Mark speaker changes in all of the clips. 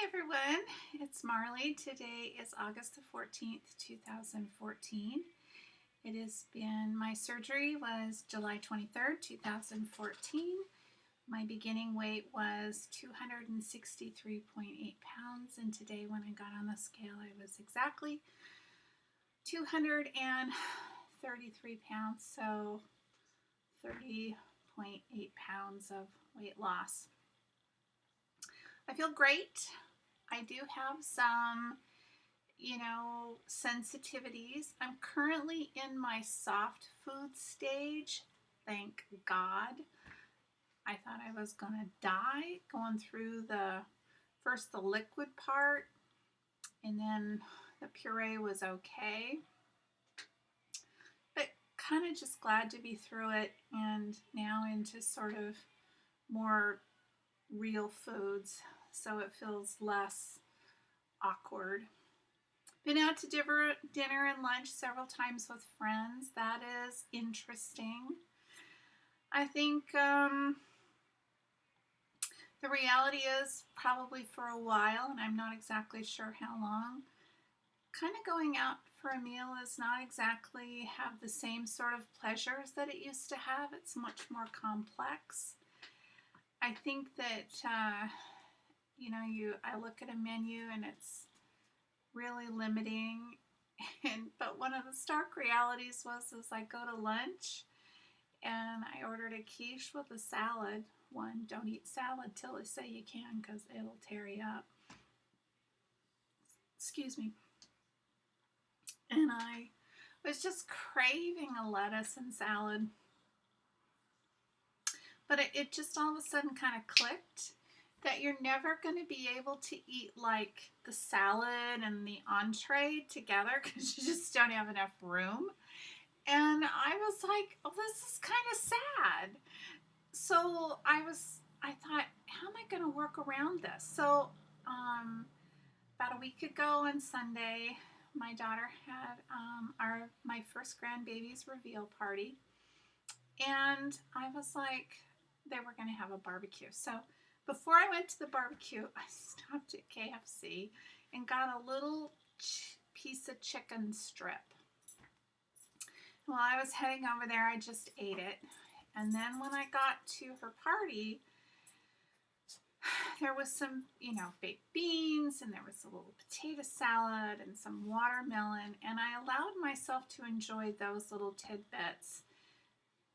Speaker 1: everyone, it's Marley. Today is August the 14th, 2014. It has been, my surgery was July 23rd, 2014. My beginning weight was 263.8 pounds, and today when I got on the scale, I was exactly 233 pounds, so 30.8 pounds of weight loss. I feel great. I do have some, sensitivities. I'm currently in my soft food stage. Thank God. I thought I was going to die going through the liquid part, and then the puree was okay. But kind of just glad to be through it and now into sort of more real foods, so it feels less awkward. Been out to dinner and lunch several times with friends. That is interesting. I think the reality is probably for a while, and I'm not exactly sure how long, kind of going out for a meal is not exactly have the same sort of pleasures that it used to have. It's much more complex. I think that, I look at a menu and it's really limiting. But one of the stark realities was I go to lunch and I ordered a quiche with a salad. One, don't eat salad till they say you can because it'll tear you up. Excuse me. And I was just craving a lettuce and salad. But it just all of a sudden kind of clicked that you're never going to be able to eat like the salad and the entree together because you just don't have enough room. And I was like, oh, this is kind of sad. So I thought, how am I going to work around this? So about a week ago on Sunday, my daughter had my first grandbaby's reveal party. And I was like, they were going to have a barbecue. So before I went to the barbecue, I stopped at KFC and got a little piece of chicken strip. While I was heading over there, I just ate it. And then when I got to her party, there was some, baked beans, and there was a little potato salad and some watermelon. And I allowed myself to enjoy those little tidbits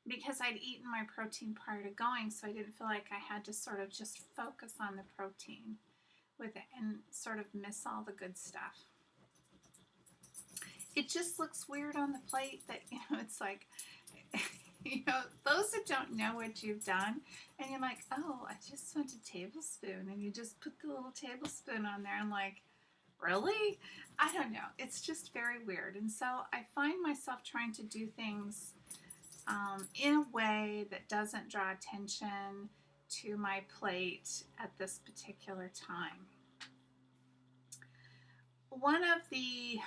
Speaker 1: because I'd eaten my protein prior to going, so I didn't feel like I had to sort of just focus on the protein with it and sort of miss all the good stuff. It just looks weird on the plate that, it's like, those that don't know what you've done, and you're like, oh, I just want a tablespoon, and you just put the little tablespoon on there, and like, really? I don't know. It's just very weird. And so I find myself trying to do things in a way that doesn't draw attention to my plate at this particular time. One of the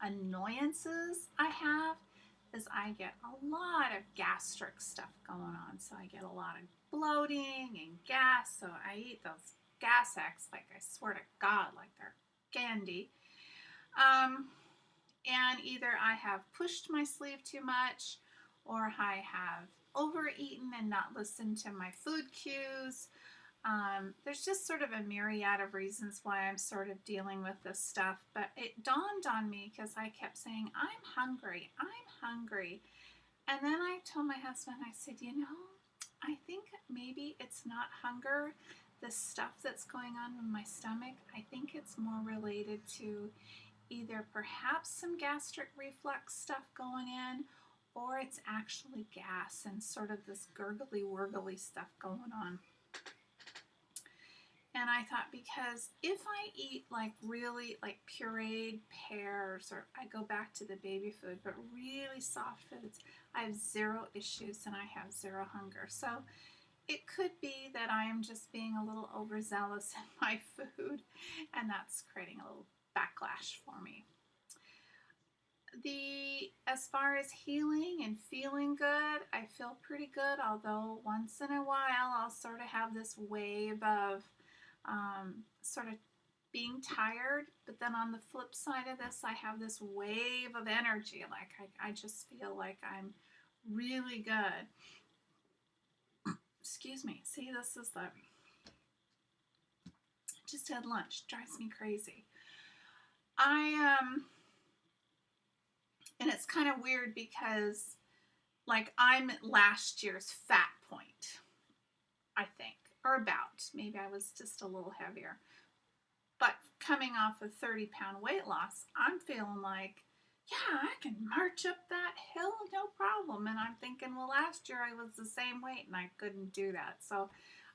Speaker 1: annoyances I have is I get a lot of gastric stuff going on. So I get a lot of bloating and gas. So I eat those gas X like I swear to God, like they're candy. And either I have pushed my sleeve too much, or I have overeaten and not listened to my food cues. There's just sort of a myriad of reasons why I'm sort of dealing with this stuff. But it dawned on me because I kept saying, I'm hungry. And then I told my husband, I said, I think maybe it's not hunger, the stuff that's going on in my stomach. I think it's more related to either perhaps some gastric reflux stuff going in, or it's actually gas and sort of this gurgly-wurgly stuff going on. And I thought, because if I eat like really like pureed pears, or I go back to the baby food, but really soft foods, I have zero issues and I have zero hunger. So it could be that I am just being a little overzealous in my food, and that's creating a little backlash for me. As far as healing and feeling good, I feel pretty good, although once in a while I'll sort of have this wave of sort of being tired, but then on the flip side of this, I have this wave of energy. Like I just feel like I'm really good. Excuse me. See, this is the, just had lunch. Drives me crazy. And it's kind of weird because like I'm at last year's fat point, I think, or about. Maybe I was just a little heavier. But coming off a 30-pound weight loss, I'm feeling like, yeah, I can march up that hill, no problem. And I'm thinking, well, last year I was the same weight and I couldn't do that. So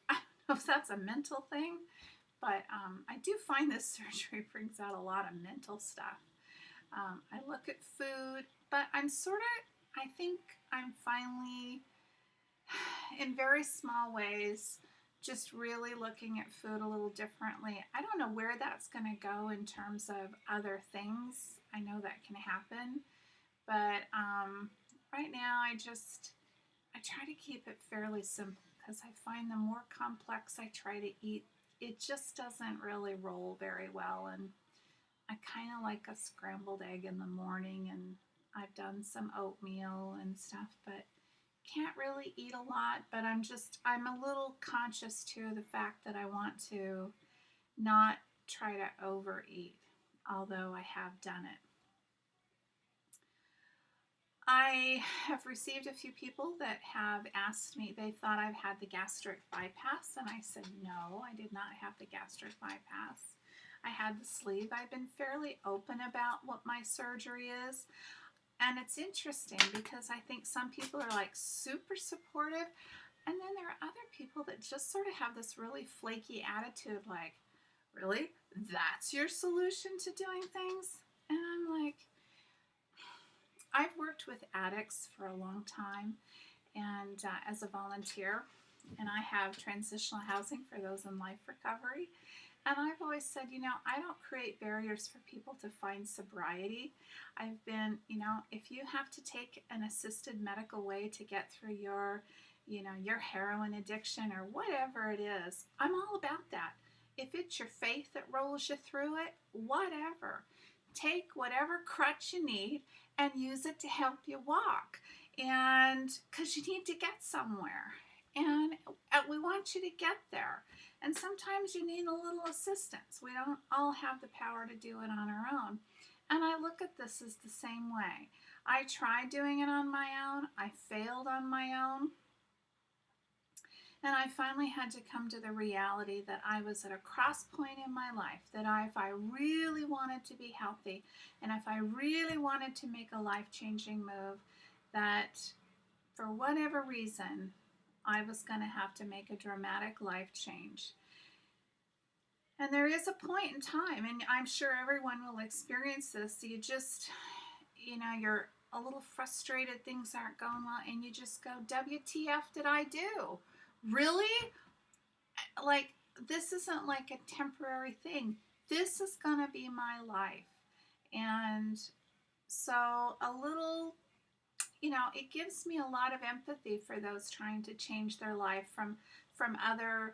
Speaker 1: I don't know if that's a mental thing, but I do find this surgery brings out a lot of mental stuff. I look at food, but I'm sort of, I think I'm finally, in very small ways, just really looking at food a little differently. I don't know where that's going to go in terms of other things. I know that can happen, but right now I try to keep it fairly simple because I find the more complex I try to eat, it just doesn't really roll very well. And I kind of like a scrambled egg in the morning, and I've done some oatmeal and stuff, but can't really eat a lot. But I'm a little conscious too of the fact that I want to not try to overeat, although I have done it. I have received a few people that have asked me, they thought I've had the gastric bypass, and I said, no, I did not have the gastric bypass. I had the sleeve. I've been fairly open about what my surgery is. And it's interesting because I think some people are like super supportive, and then there are other people that just sort of have this really flaky attitude, like, really? That's your solution to doing things? And I'm like, I've worked with addicts for a long time and as a volunteer, and I have transitional housing for those in life recovery. And I've always said, I don't create barriers for people to find sobriety. I've been, if you have to take an assisted medical way to get through your heroin addiction or whatever it is, I'm all about that. If it's your faith that rolls you through it, whatever. Take whatever crutch you need and use it to help you walk. And because you need to get somewhere. And we want you to get there. And sometimes you need a little assistance. We don't all have the power to do it on our own. And I look at this as the same way. I tried doing it on my own. I failed on my own. And I finally had to come to the reality that I was at a cross point in my life, that if I really wanted to be healthy, and if I really wanted to make a life-changing move, that for whatever reason, I was going to have to make a dramatic life change. And there is a point in time, and I'm sure everyone will experience this, you just, you're a little frustrated, things aren't going well, and you just go, WTF did I do? Really? Like, this isn't like a temporary thing. This is going to be my life. And so a little, it gives me a lot of empathy for those trying to change their life from other,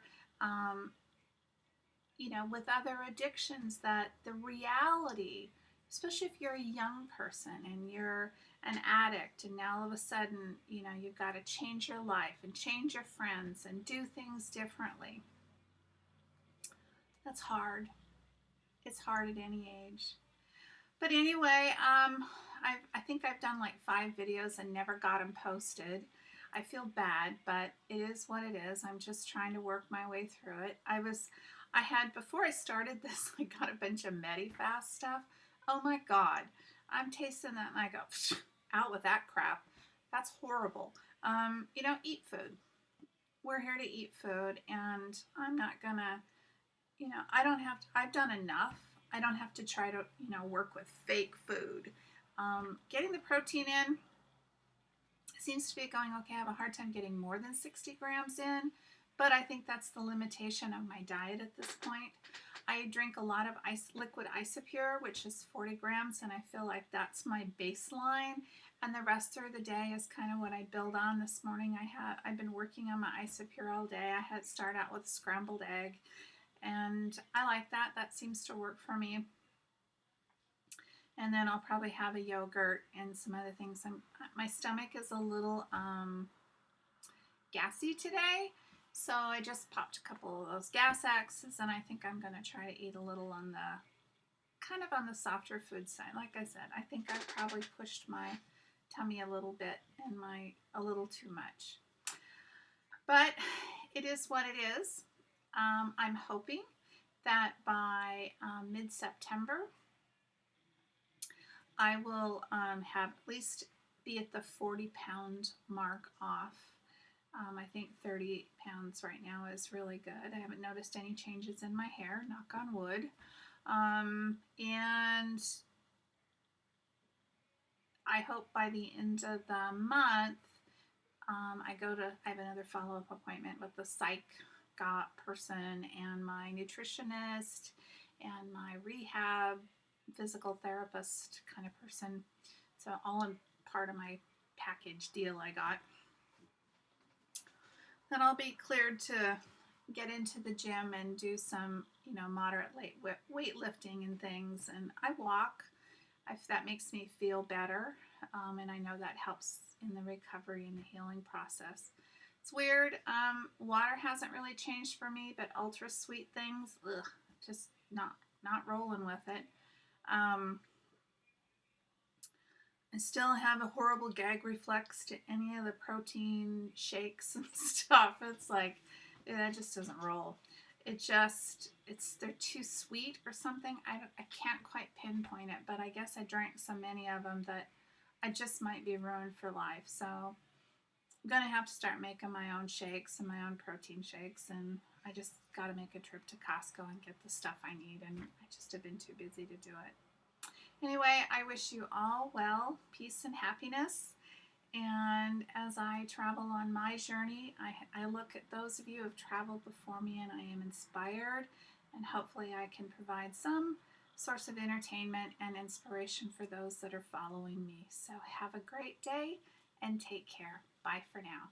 Speaker 1: with other addictions, that the reality, especially if you're a young person and you're an addict and now all of a sudden, you've got to change your life and change your friends and do things differently. That's hard. It's hard at any age. But anyway, I think I've done like 5 videos and never got them posted. I feel bad, but it is what it is. I'm just trying to work my way through it. Before I started this, I got a bunch of Medifast stuff. Oh my God. I'm tasting that and I go, out with that crap. That's horrible. Eat food. We're here to eat food, and I'm not gonna, I've done enough. I don't have to try to, work with fake food. Getting the protein in seems to be going okay. I have a hard time getting more than 60 grams in, but I think that's the limitation of my diet at this point. I drink a lot of liquid Isopure, which is 40 grams, and I feel like that's my baseline. And the rest of the day is kind of what I build on. This morning I've been working on my Isopure all day. I had start out with scrambled egg, And I like that. That seems to work for me. And then I'll probably have a yogurt and some other things. My stomach is a little gassy today, so I just popped a couple of those gas axes, and I think I'm going to try to eat a little on the kind of on the softer food side. Like I said, I think I've probably pushed my tummy a little bit and a little too much. But it is what it is. I'm hoping that by mid-September, I will have at least be at the 40-pound mark off. I think 30 pounds right now is really good. I haven't noticed any changes in my hair, knock on wood. And I hope by the end of the month, I have another follow-up appointment with the psych person and my nutritionist and my rehab physical therapist kind of person. So all in part of my package deal I got. Then I'll be cleared to get into the gym and do some, moderate weightlifting and things. And I walk. That makes me feel better. And I know that helps in the recovery and the healing process. It's weird. Water hasn't really changed for me, but ultra sweet things, just not rolling with it. I still have a horrible gag reflex to any of the protein shakes and stuff. It's like, that just doesn't roll. They're too sweet or something. I can't quite pinpoint it, but I guess I drank so many of them that I just might be ruined for life. So I'm going to have to start making my own shakes and my own protein shakes, and I just got to make a trip to Costco and get the stuff I need, and I just have been too busy to do it. Anyway, I wish you all well, peace and happiness. And as I travel on my journey, I look at those of you who have traveled before me, and I am inspired, and hopefully I can provide some source of entertainment and inspiration for those that are following me. So have a great day and take care. Bye for now.